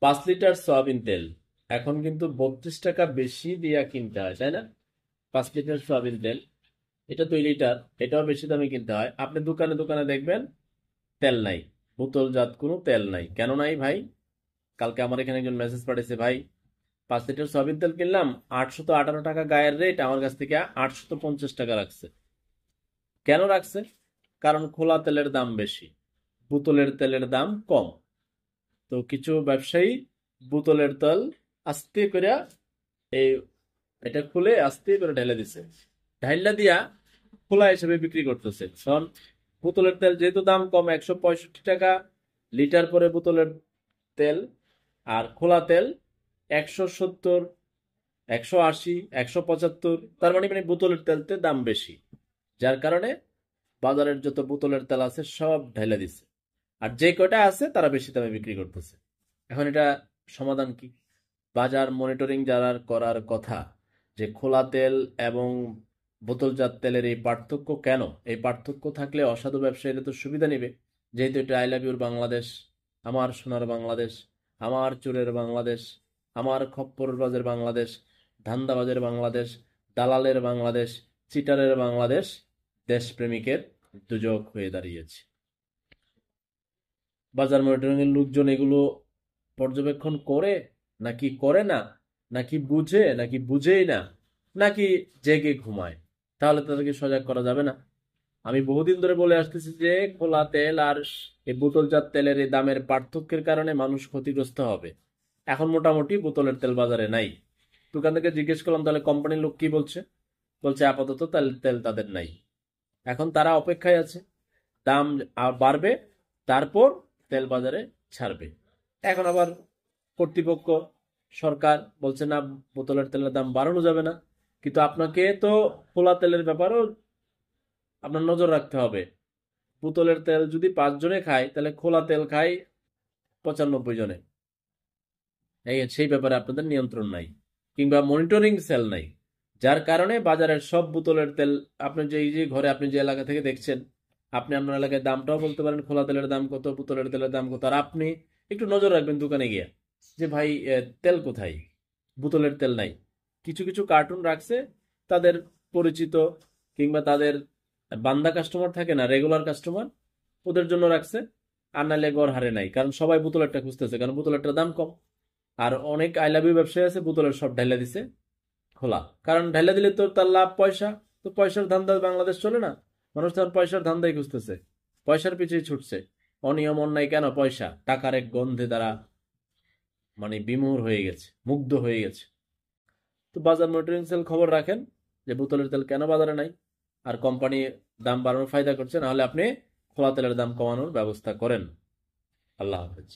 5 litre soybean তেল এখন কিন্তু 32 টাকা বেশি দিয়া কিনতে হয়, তাই না? 5 লিটার সয়াবিন তেল, এটা 2 লিটার, এটাও বেশি দামে কিনতে হয়। আপনি দোকানে দোকানে দেখবেন তেল নাই, বোতলজাত কোনো তেল নাই। কেন নাই ভাই? কালকে আমার এখানে একজন মেসেজ পাঠিয়েছে, ভাই 5 লিটার সয়াবিন তেল কিনলাম, 818 টাকা গায়ের রেট, আমার কাছ থেকে 850 টাকা রাখছে। কেন রাখছে? কারণ খোলা তেলের দাম বেশি, বোতলের তেলের দাম কম। তো কিছু ব্যবসায়ী বোতলের তেল আস্তে করে এই এটা খুলে আস্তে করে ঢেলে দিছে, ঢাইলা দিয়া খোলা হিসেবে বিক্রি করতেছে। কারণ বোতলের তেল যেহেতু দাম কম, 165 টাকা লিটার পরে বোতলের তেল, আর খোলা তেল 170, 180, 175, তার মানে বোতলের তেলতে দাম বেশি। যার কারণে বাজারের যত বোতলের তেল আছে সব ঢেলে দিছে, আর যে কয়টা আছে তারা বেশি দামে বিক্রি করতেছে। এখন এটা সমাধান কি? বাজার মনিটরিং যারা করার কথা, যে খোলা তেল এবং বোতলজাত তেলের এই পার্থক্য কেন, এই পার্থক্য থাকলে অসাধু ব্যবসায়ীরা তো সুবিধা নেবে। যেহেতু এটা আই লাভ ইউর বাংলাদেশ, আমার সোনার বাংলাদেশ, আমার চোরের বাংলাদেশ, আমার খপ্পরবাজের বাংলাদেশ, ধান্দাবাজের বাংলাদেশ, দালালের বাংলাদেশ, চিটারের বাংলাদেশ, দেশপ্রেমিকের দুজক হয়ে দাঁড়িয়েছে। বাজার মনিটরিং এর লোকজন এগুলো পর্যবেক্ষণ করে নাকি করে না, নাকি বুঝে নাকি বুঝেই না, নাকি জেগে ঘুমায়? তাহলে তাদেরকে সজাগ করা যাবে না? আমি বহুদিন ধরে বলে আসতেছি যে খোলা তেল আর এই বোতলজাত তেলের এই দামের পার্থক্যের কারণে মানুষ ক্ষতিগ্রস্ত হবে। এখন মোটামুটি বোতলের তেল বাজারে নাই। দোকান থেকে জিজ্ঞেস করলাম, তাহলে কোম্পানির লোক কি বলছে? বলছে আপাতত তেল তেল তাদের নাই। এখন তারা অপেক্ষায় আছে, দাম বাড়বে, তারপর তেল বাজারে ছাড়বে। এখন আবার কর্তৃপক্ষ, সরকার বলছে না, বোতলের তেলের দাম বাড়ানো যাবে না। কিন্তু আপনাকে তো খোলা তেলের ব্যাপারেও আপনার নজর রাখতে হবে। বোতলের তেল যদি 5 জনে খায়, তাহলে খোলা তেল খায় 95 জনে। সেই ব্যাপারে আপনাদের নিয়ন্ত্রণ নাই, কিংবা মনিটরিং সেল নাই। যার কারণে বাজারের সব বোতলের তেল, আপনি যে এই যে ঘরে আপনি যে এলাকা থেকে দেখছেন, আপনি আপনার এলাকায় দামটাও বলতে পারেন, খোলা তেলের দাম কত, বোতলের তেলের দাম কত। আর আপনি একটু নজর রাখবেন দোকানে গিয়ে, যে ভাই তেল কোথায়, বোতলের তেল নাই। কিছু কিছু কার্টুন রাখছে তাদের পরিচিত, কিংবা তাদের বান্দা কাস্টমার থাকে না, রেগুলার কাস্টমার, ওদের জন্য রাখছে। আর নাহলে গড় হারে নাই, কারণ সবাই বোতলেরটা খুঁজতেছে, কারণ বোতলেরটার দাম কম। আর অনেক আই লাভ ইউ ব্যবসায়ী আছে বোতলের সব ঢাইলা দিছে খোলা, কারণ ঢাইলা দিলে তো তার লাভ পয়সা। তো পয়সার ধান্দা বাংলাদেশ চলে না, মানুষ তখন পয়সার ধান্দাই খুঁজতেছে, পয়সার পিছিয়ে ছুটছে। অনিয়ম অন্যায় কেন? পয়সা, টাকার এক গন্ধে তারা বিমূঢ় হয়ে গেছে, মুগ্ধ হয়ে গেছে। তো বাজার মনিটরিং সেল খবর রাখেন যে বোতলের তেল কেন বাজারে নাই, আর কোম্পানি দাম বাড়ানোর ফায়দা করছে, না হলে আপনি খোলা তেলের দাম কমানোর ব্যবস্থা করেন। আল্লাহ হাফেজ।